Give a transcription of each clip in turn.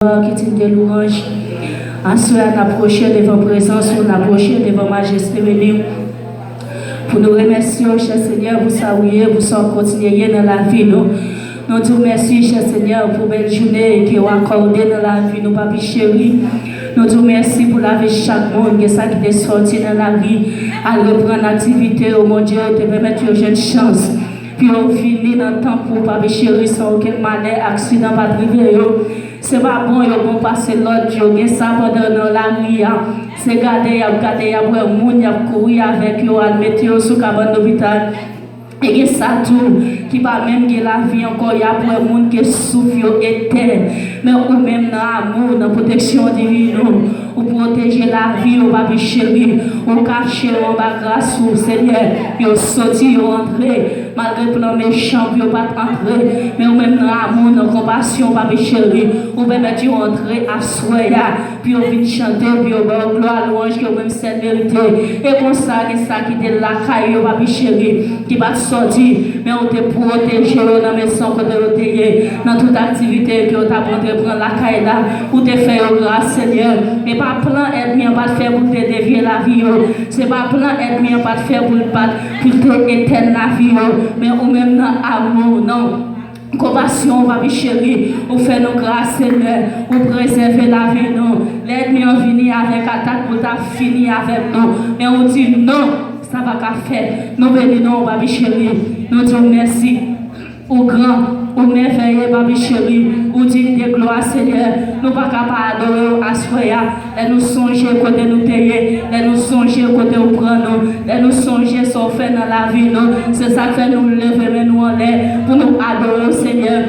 qui est de louange. Ensuite, on approche devant présence, on approche devant majesté venue. Pour nous remercier, cher Seigneur, vous saluer, vous continuer dans la vie. Nous te remercions, cher Seigneur, pour belle journée que vous accordé dans la vie, nous, papi chéri. Nous te remercions pour la vie de chaque monde, que ça qui est sorti dans la vie, à reprendre l'activité, oh mon Dieu, te permettre une jeune chance. Puis on finit dans le temps pour papi chéri, sans aucun malheur, accident, pas privé. C'est pas bon, il bon passer l'autre jour, et ça pendant la nuit. C'est garder, il y a un monde, il y a courir avec eux, à mettre sous cabane d'hôpital. Et ça tout, qui va même que la vie encore, il y a un monde qui souffre éternel. Mais ou même dans l'amour, dans la protection divine, ou protéger la vie, ou papi chéri, ou cacher en bas grâce au Seigneur, ou sortir, ou entrer, malgré le plan méchant, ou pas entrer, mais ou même dans l'amour, dans la compassion, papi chéri, ou permettre d'entrer à soya, puis on vient chanter, puis on va gloire, louange, qui même cette vérité. Et comme ça, qui est la caille, papi chéri, qui va sortir, mais on te protège dans mes sons, dans toute activité que tu as prendre la caille là, ou te faire grâce, Seigneur. Et pas plan ennemi, pas de faire pour te dévier la vie, c'est pas plan ennemi, pas de faire pour te éteindre la vie, mais ou même dans l'amour, non. Compassion, papi chéri, ou fait nos grâces, Seigneur, ou préserver la vie, non. L'ennemi a venu avec attaque pour ta finir avec nous, mais on dit non, ça va qu'à faire. Nous bénissons, papi chéri, nous disons merci au grand. Ou merveilleux, papi chéri, ou digne de gloire, Seigneur. Nous pas capables d'adorer à soya. Et nous songer côté nous payer. Et nous songer côté nous prendre. Et nous songer ce qu'on fait dans la vie. C'est ça que nous lever nous en l'air pour nous adorer, Seigneur.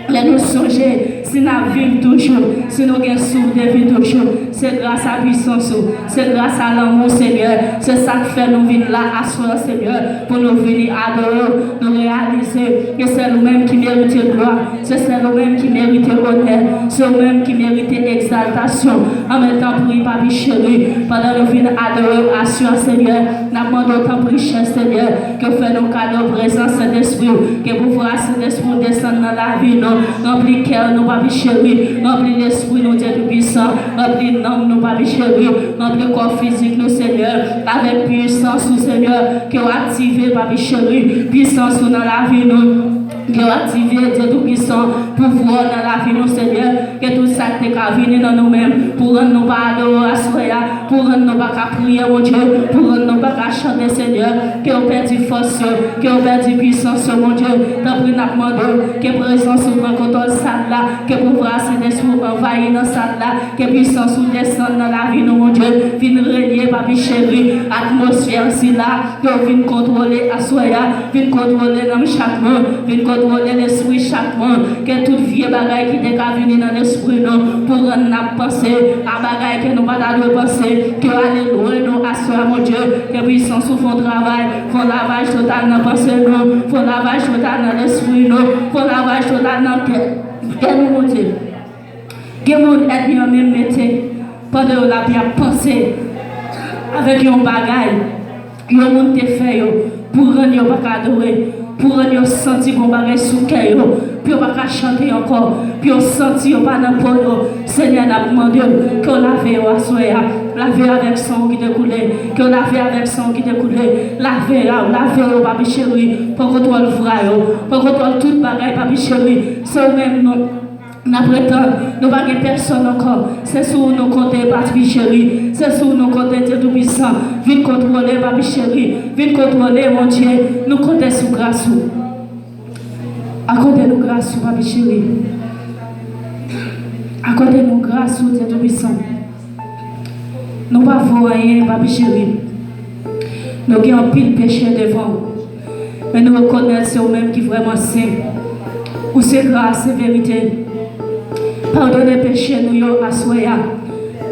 Et nous songer, si nous vivons toujours, si nous avons souffle de vie toujours, c'est grâce à la puissance, c'est grâce à l'amour, Seigneur. C'est ça qui fait nous venir là à soi, Seigneur, pour nous venir adorer, nous réaliser que c'est nous-mêmes qui méritons gloire, c'est nous-mêmes qui méritons honneur, c'est nous-mêmes qui méritons exaltation. En même temps, pour papi chéri, pendant que nous venons adorer à soi, Seigneur, nous demandons autant pour cher Seigneur, que fait nos cadeaux présence d'esprit, que pouvoir Saint-Esprit descendre dans la vie, remplis cœur, nous papi chéri, remplis l'esprit, nous Dieu tout-puissant, remplis l'âme, nous papi chéri, remplis corps physique, nous Seigneur, avec puissance, nous Seigneur, que vous activez, papi chéri, puissance dans la vie, nous. Que vous activez, Dieu tout-puissant, pouvoir dans la vie, nous Seigneur, que tout ça qui est venu dans nous-mêmes, pour rendre nous pas adorer à soya, pour rendre nous pas prier, mon Dieu, pour rendre nous pas chanter, Seigneur, que vous perdez force, que vous perdez puissance, mon Dieu, tant pis nous demandons, que présence dans le salle là, que pouvoir Saint-Esprit envahir dans salle là, que puissance descende dans la vie, mon Dieu, vienne régner, papi chéri, atmosphère si là, que vous venez contrôler à soya, vienne contrôler dans chaque monde, vienne contrôler l'esprit chaque monde, que toute vieille bagaille qui est venue dans l'esprit, pour rendre nous penser à bagaille que nous ne pouvons pas penser, que aller loin, nous assurer, mon Dieu, que puissance font travail, font lavage total dans la pensée, font lavage total dans l'esprit, font lavage total dans la tête. Quel mon Dieu, quel monde est bien même métier, pendant la bien pensé, avec un bagaille, il y a un monde qui fait pour rendre pas adorer. Pour rendre sentir qu'on va sous cœur, puis on va chanter encore, puis on sentit on va dans le Seigneur a demandé qu'on lave à soya, laver avec son qui découlait, qu'on lave avec son qui découlait, laver au papi chéri, pour qu'on doit le voir, pour qu'on doit tout bagaille papi chéri, c'est même non. Nous prétendons, nous n'avons pas personne encore. C'est sur nos côtés, papi chéri. C'est sur nos côtés, Dieu tout-puissant. Viens contrôler, papi chéri. Viens contrôler, mon Dieu. Nous comptons sous grâce. Accordez-nous grâce, papi chéri. Accordez-nous grâce, Dieu tout-puissant. Nous ne pouvons pas rien, papi chéri. Nous avons un pile péché devant. Mais nous reconnaissons nous-mêmes qui vraiment c'est. Ou c'est grâce, c'est vérité. Pardonnez péché nous à soya.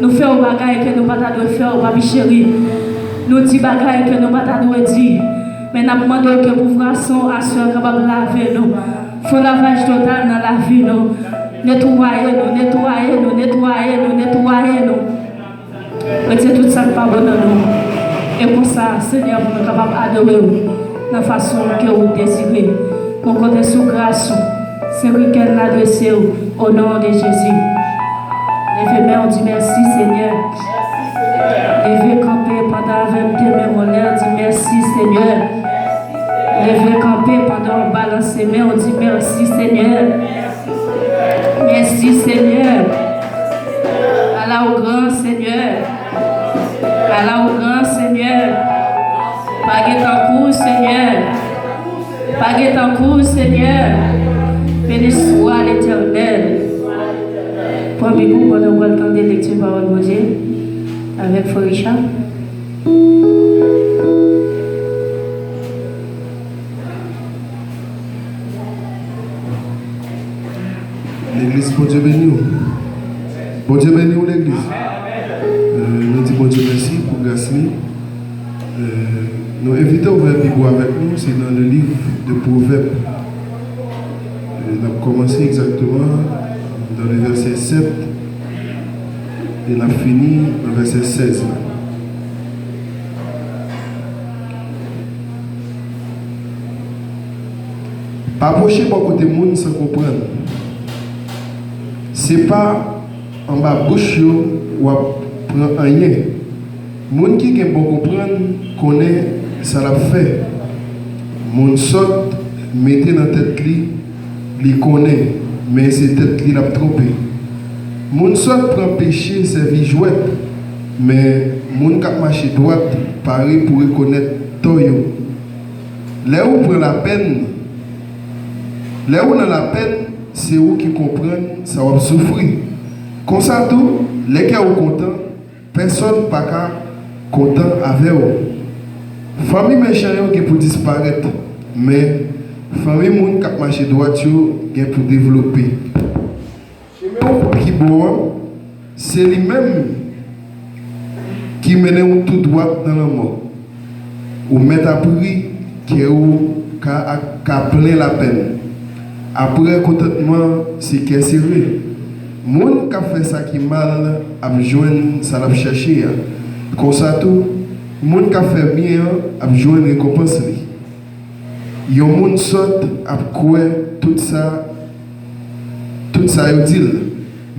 Nous faisons des bagailles que nous ne pouvons pas faire, papi chéri. Nous disons des bagailles que nous ne pouvons pas dire. Mais nous demandons que pour voir son assuré capable de laver nous. Il faut lavage total dans la vie nous. Nettoyez-nous, nettoyez-nous, nettoyez-nous, nettoyez-nous. Mettez tout ça pas bon dans nous. Et pour ça, Seigneur, vous êtes capable d'adorer de la façon que vous désirez. Pour compter sous grâce. C'est lui qu'elle a adressé au nom de Jésus. ses mains, on dit merci Seigneur. Merci Seigneur. Allah au grand Seigneur. Allah au grand Seigneur. Paguez ton cours Seigneur. Paguez ton cours Seigneur. Béni soit l'Éternel. Premier coup, on va le temps de lecture parole de Dieu avec Frère Richard. L'église, bon Dieu béni. Bon Dieu béni l'église. Nous disons bon Dieu merci pour grâce. Nous invitons à ouvrir la Bible avec nous, c'est dans le livre de Proverbes. Nous avons commencé exactement dans le verset 7 et nous avons fini dans le verset 16. Pas approcher par côté monde sans comprendre. C'est pas en bas bouche ou à prendre rien. Moun qui est bon comprendre connaît ça l'a fait. Moun saute mettez dans tête li connaît mais c'est tête li l'a trompé. Moun saute prend péché servi jouette mais moun qui marche droite pareil pour reconnaître toyo. Là où prend la peine là où dans la peine c'est où qui comprennent, ça va souffrir. Comme ça, tout, les gens sont contents, personne n'est pas content avec eux. Famille méchante qui pour disparaître, mais famille moun qui marche droit qui pour développer. Qui bon, c'est lui-même qui mène tout droit dans la mort. Ou mettre à prix qui a plein la peine. Après contentement, c'est qu'est serré. Moun qui fait ça qui mal, a besoin ça l'a chercher. Comme ça tout, moun qui fait bien, a besoin de récompense. Yon moun saute a quoi tout ça utile.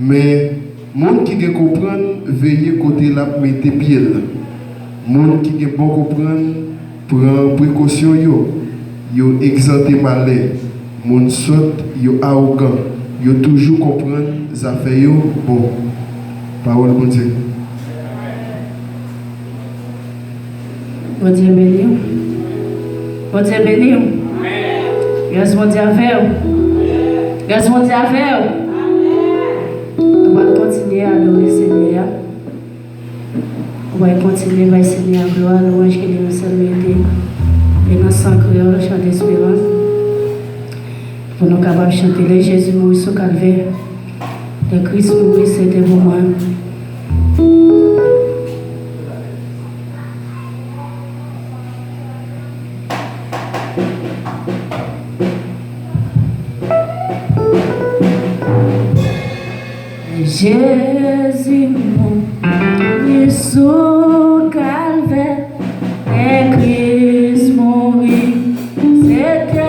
Mais moun qui comprend veiller côté la mettre pied. Moun qui bon comprendre prend précaution yo exempté malheur. Moun saute, yo arrogant, yo toujours comprendre les affaires yo bon. Parole bon Dieu. Bon Dieu béni. Bon Dieu béni. Grâce mon Dieu avec vous. Grâce mon Dieu avec vous. On va continuer à adorer le Seigneur. On va continuer à Seigneur gloire, louange qui nous saluer. Et dans sang créole, chant d'espérance. Pour nous capables de chanter le Jésus mourit sur calvaire, le Christ mourit c'était pour moi. Jésus mourit sur calvaire, le Christ mourit c'était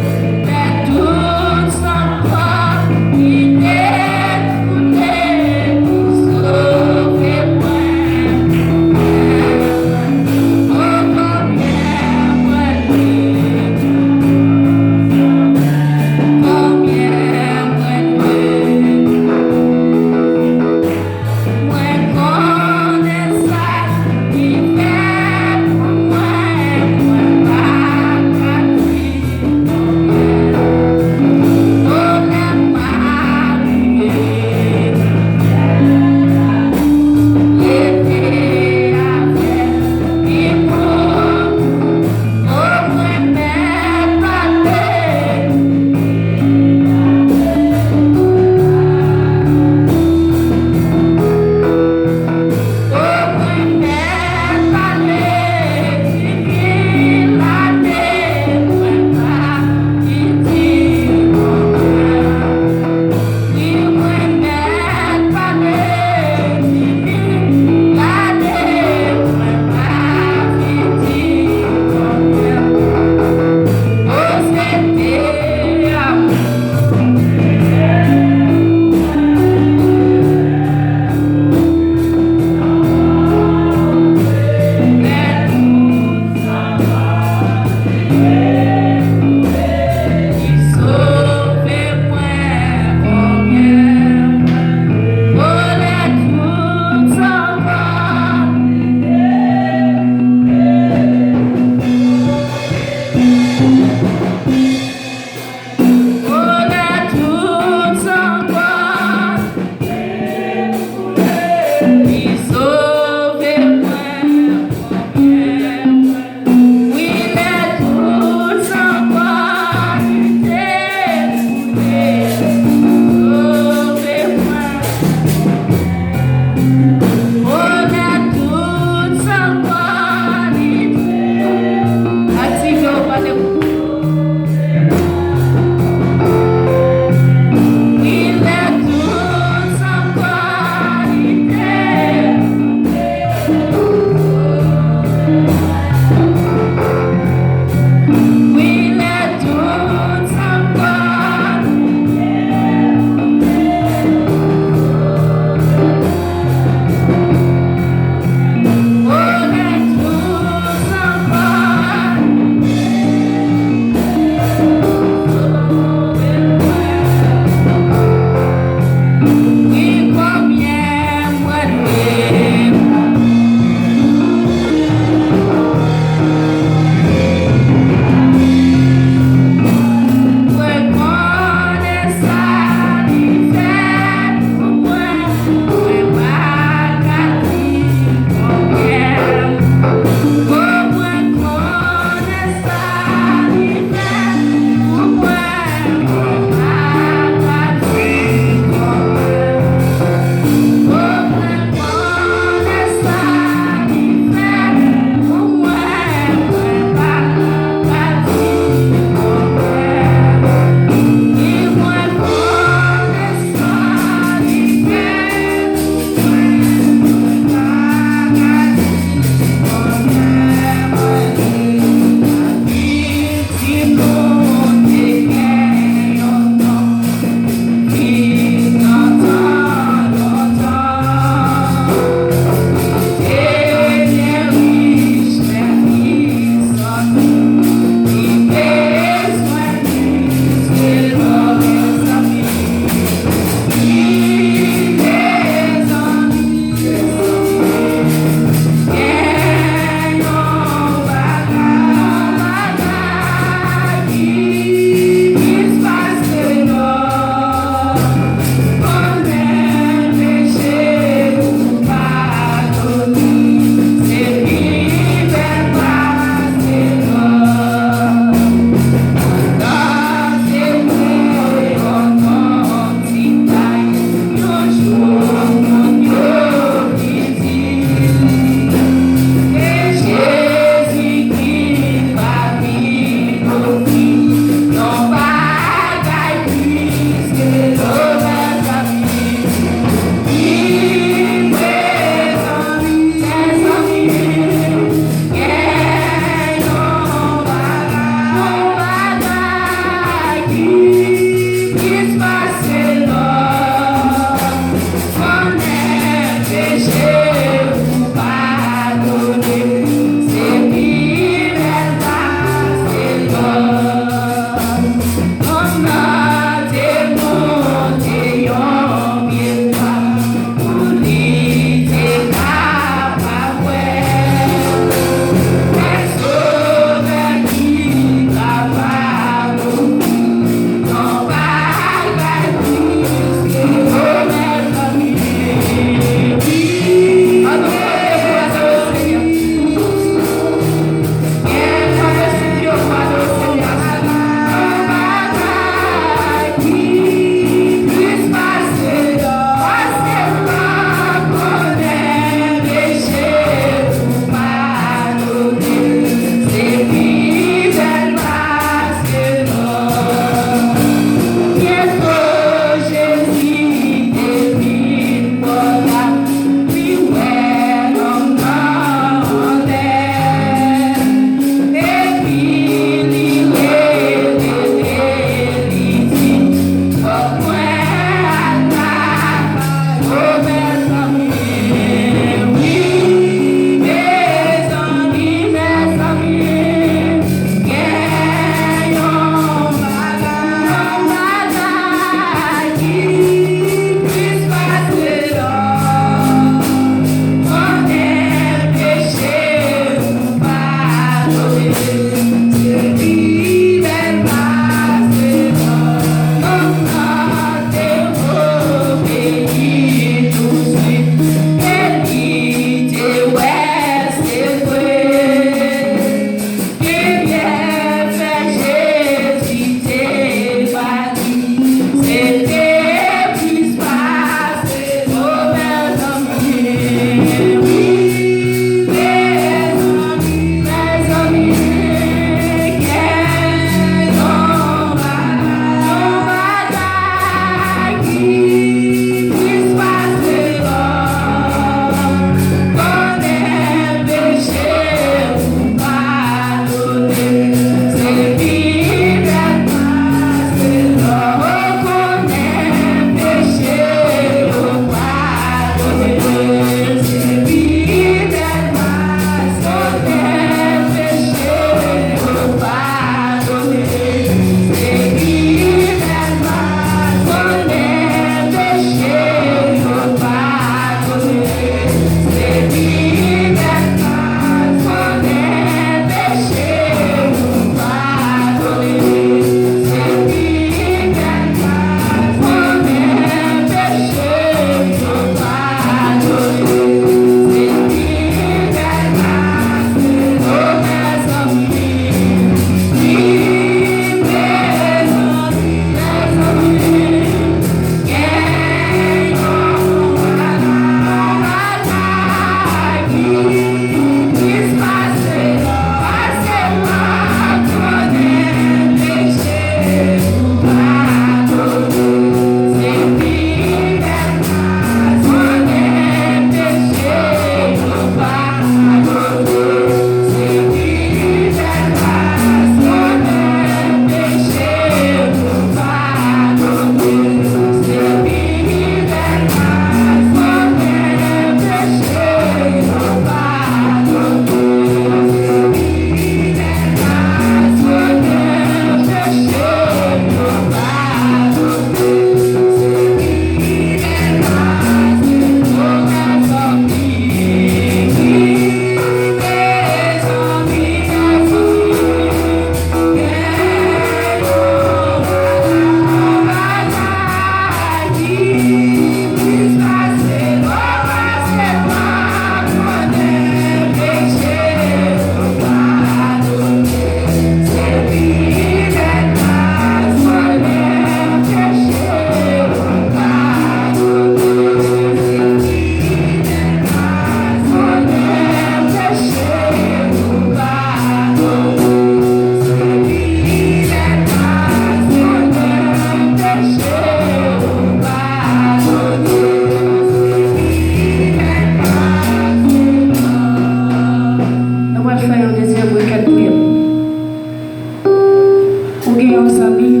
nos amis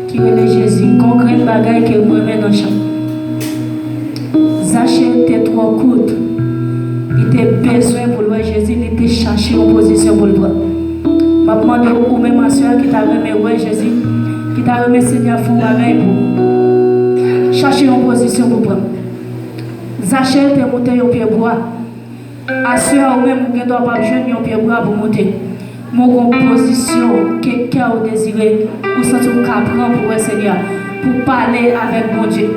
qui relèvent Jésus, concrète bagaille qui remet dans le champ. Zaché était trop courte. Il était besoin pour le Jésus, il était cherché en position pour le prendre. Je demande aux même ma soeur qui t'a remis Jésus, qui t'a remis Seigneur font bagaille pour chercher en position pour prendre. Zaché était monté au pied bois. Assure ou même que doit pas jeune au pied bois pour monter. Mon position quelqu'un au désiré pour sentir qu'apprendre pour le Seigneur pour parler avec mon Dieu.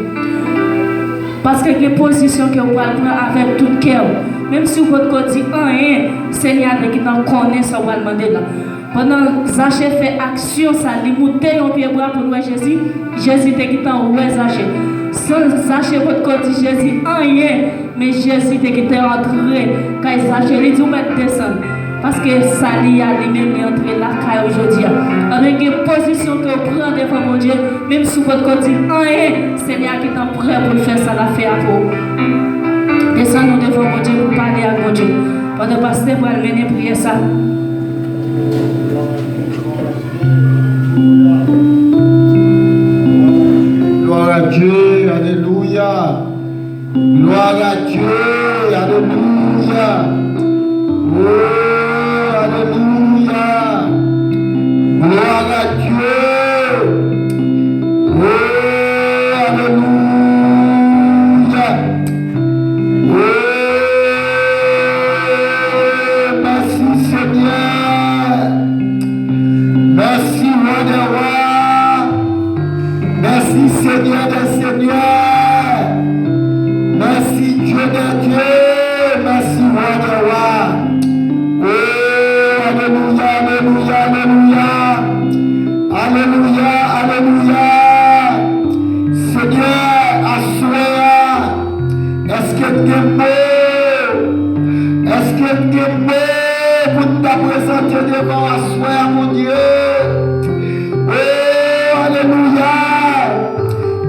Parce que les positions que vous allez prendre avec tout cœur, même si vous dites rien, Seigneur qui n'en connaît ça va demander là. Pendant Zaché fait action, ça lui monter au pied bois pour louer Jésus, Jésus te quitté en ouais Zaché. Sans Zaché votre côté Jésus rien, mais Jésus te quitté entrer quand Zaché lui dit mettre descendre. Parce que ça lui a lui-même entré là aujourd'hui. Avec une position que vous prenez devant mon Dieu, même si votre côté rien, Seigneur qui est prêt pour faire ça, la faire pour. Descendons devant mon Dieu pour parler à mon Dieu. Pendant que pasteur pour mener prier ça. Gloire à Dieu, alléluia. Gloire à Dieu, alléluia. Oh, alléluia. Gloire à Dieu. Oh, alléluia. Oh, merci Seigneur. Merci roi des rois. Merci Seigneur des seigneurs. Merci Dieu de Dieu. Merci roi des rois. Oh, alléluia, alléluia, alléluia. Alléluia, alléluia. Seigneur, assois. Est-ce que tu es beau? Est-ce que tu es beau pour te présenter devant assoir, mon Dieu? Oh, alléluia.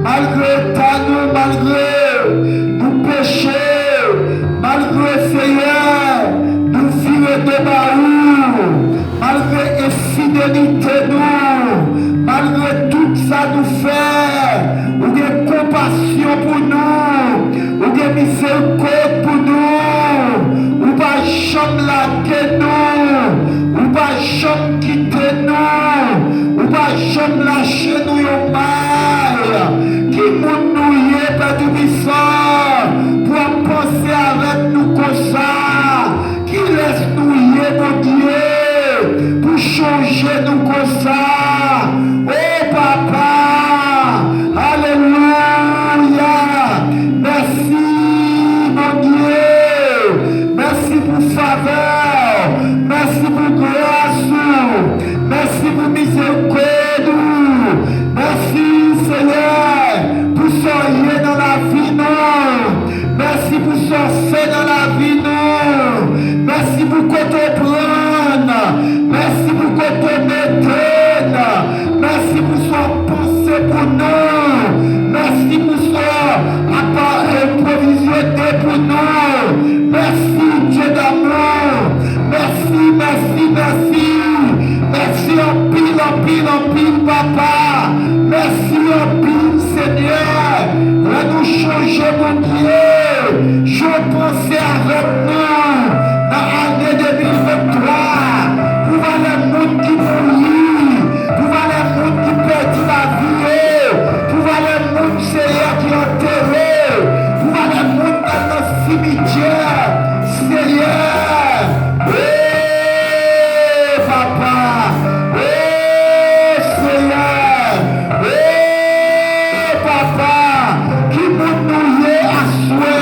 Malgré ta nous, malgré nos péchés, malgré Seigneur, nous vivons de baou, malgré infidélité nous, malgré tout ça nous fait, ou des compassion pour nous, ou des miséricorde pour nous, ou pas jamais laguer nous, ou pas jamais quitter nous, ou pas jamais lâcher nous au mal, qui nous est perdu puissant, pour penser avec nous comme ça, qui laisse nous y mon Dieu, pour changer nous comme ça. Oh papa, alléluia, merci mon Dieu, merci pour faveur, merci pour grâce, merci pour miséricorde, merci Seigneur, pour soigner dans la vie non. Merci pour sortir dans la vie non. Merci pour qu'on te prenne. Merci pour qu'on te maintienne. Merci pour son pensée pour nous. Merci pour son provisionné pour nous. Merci Dieu d'amour. Merci, merci, merci. Merci en pile, papa. Merci en pile, Seigneur. Va nous changer, mon Dieu. Je pensais avec nous dans l'année 2023. Pour voir les mondes qui mouillent. Pour voir les mondes qui perdent la vie. Pour voir les mondes, Seigneur, qui ont enterré. Pour voir les mondes dans le cimetière. Seigneur. Oui, papa. Oui, Seigneur. Oui, papa. Qui nous nouille à souhait.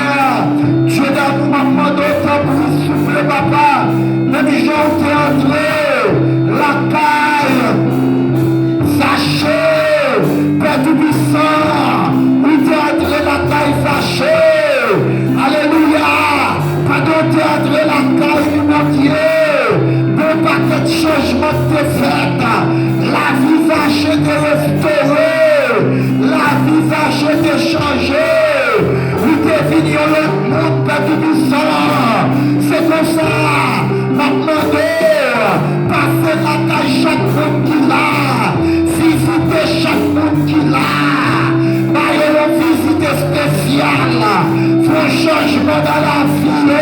changement dans la vie.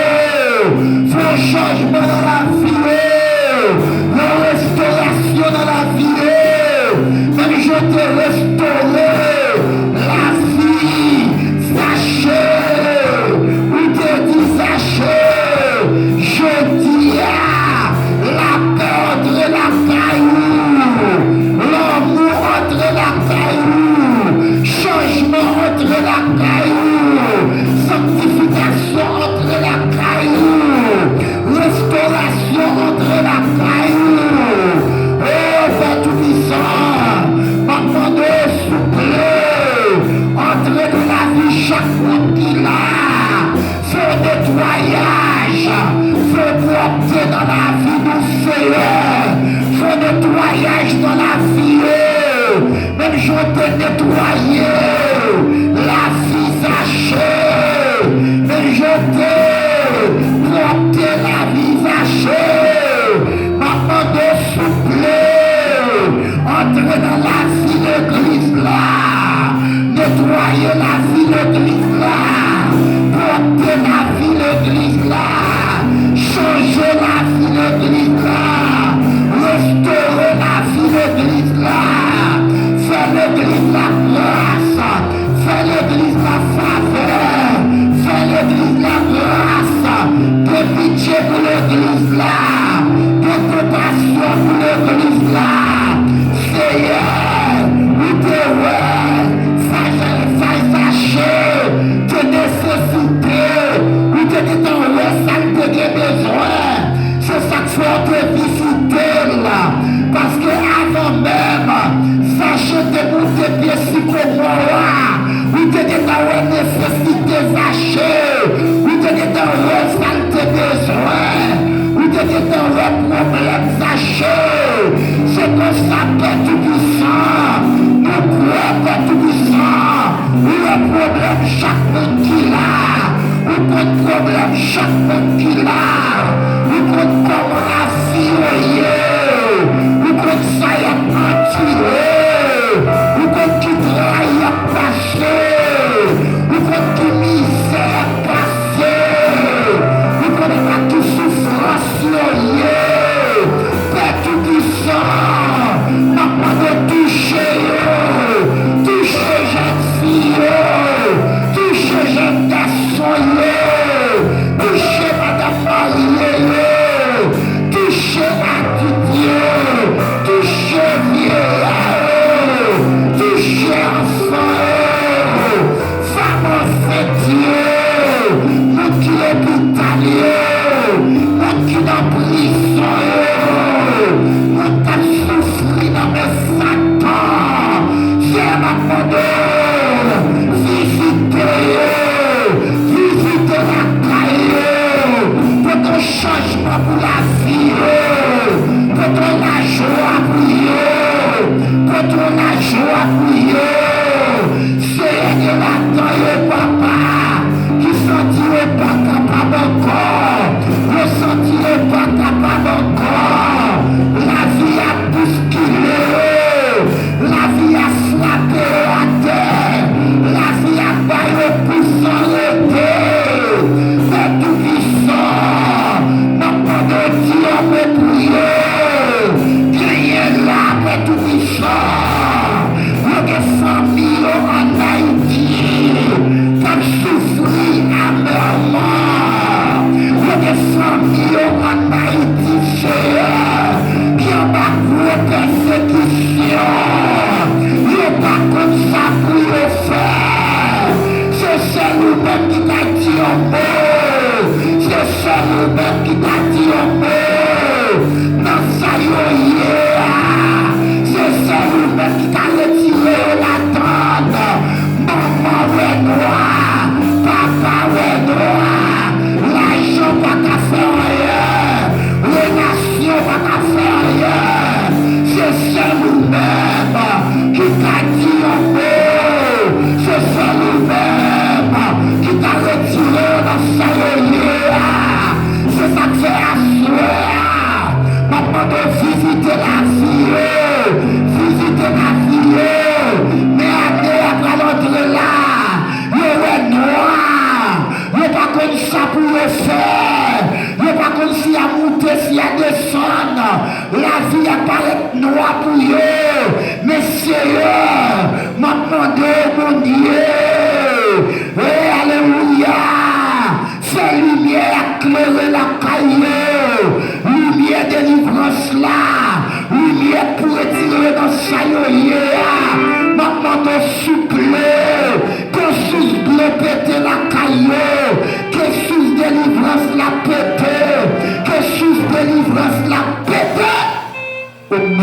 Faut un changement dans la vie. Une restauration dans la vie. Même je te restaurer la vie. Sachez, ou te dis sachez, je dis la paix entre la caillou, l'amour entre la caillou, changement entre la caillou, sanctification entre la caillou, restauration entre la caillou. Oh Père Tout-Puissant, maintenant de souffler, entrer dans la vie chaque monde qui l'a, fais nettoyage, fais propre dans la vie du Seigneur, fais nettoyage dans la vie, même je te nettoyer, la vie sachée, même je te propre la vie sachée, maintenant de souffler, entrer dans la vie de Christ là, nettoyer la vie de Christ là, porter la vie de Christ là, changer la vie de Christ là, restaurer la vie de Christ là, faire l'église la grâce, faire l'église la faveur, faire l'église la grâce, de pitié pour l'église là, de compassion pour l'église là, Seigneur, oui t'es sachez, te nécessité, oui t'es dit dans le salle de besoin, c'est ça qu'il faut te visiter là, parce que avant même, sachez de vous tes pieds si comme moi, oui t'es dit dans la nécessité sachez, oui t'es dit dans le salle de besoin, oui t'es dit dans le problème sachez, c'est comme ça Père Tout-Puissant, nous croyons Père Tout-Puissant, oui le problème chaque monde qui l'a, oui le problème chaque monde qui l'a, oui le comment la vie oui le ça y a mentiré, oui le qui travaille à passer, oui le qui misère à passer, oui le qui souffrance Père Tout-Puissant, n'a pas de toucher, toucher jeune fille, toucher jeune garçon, toucher madame Marie, toucher à Dieu, toucher vieillard, toucher enfant, femme enceinte, nous qui l'hôpitalier, nous qui dans prison, nous qui souffrir dans mes Satan, c'est ma bonheur, visitez la caille, pour ton changement pour la vie, pour ton la joie pour ton la joie Seigneur l'attend papa, qui sentirait pas capable encore, ne sentirait pas capable encore, la vie a bousculé, la vie a frappé à terre, la vie a baillé pour s'arrêter, Père Tout-Puissant, maintenant de Dieu me prier, criez là, Père Tout-Puissant, pour des familles en Haïti,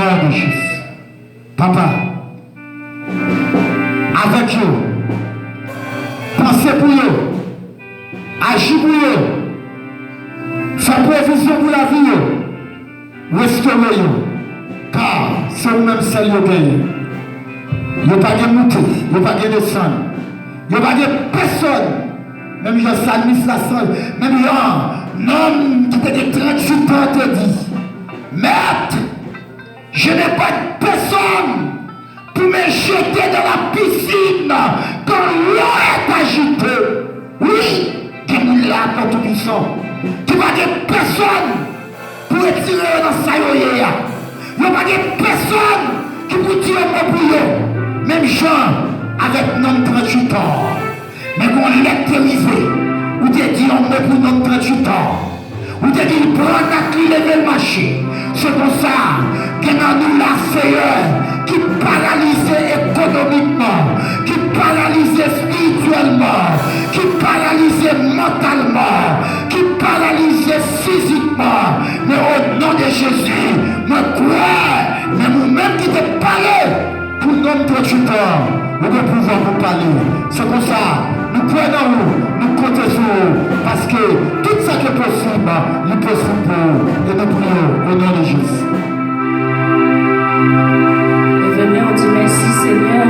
nom de Jésus. Papa, avec eux, pensez pour eux, agis pour eux, fais provision pour la vie, restaurez-eux, car c'est vous-même celle qui gagne. Il n'y a pas de monter, il n'y a pas de descendre, il n'y a pas de personne, même je l'administration, même un homme qui était de 38 ans te dit, maître, je n'ai pas de personne pour me jeter dans la piscine quand l'eau est agitée. Oui, qui est là pour tout puissant. Tu vas dire personne pour retirer dans sa yoye. Il n'y a pas de personne qui peut tirer mon bouillon. Même Jean avec nom 38 ans. Mais qu'on lectérisé, ou t'es dit on met pour nom 38 ans. Ou t'es dit prends ta clé lever le marché. C'est pour ça que dans nous la Seigneur qui paralyse économiquement, qui paralyse spirituellement, qui paralyse mentalement, qui paralyse physiquement. Mais au nom de Jésus, me crois, mais nous-mêmes qui te parlons pour nous 38 ans, nous devons pouvoir vous parler. C'est comme ça, nous croyons nous comptons sur vous, parce que tout ça qui est possible, il est possible pour vous. Et nous prions au nom de Jésus. Venez, on dit merci Seigneur.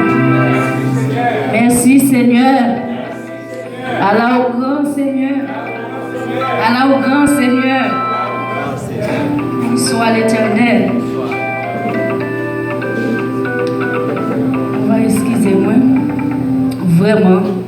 Merci Seigneur. Allah au grand Seigneur. Allah au grand Seigneur. Soit l'Éternel. Excusez-moi. Vraiment.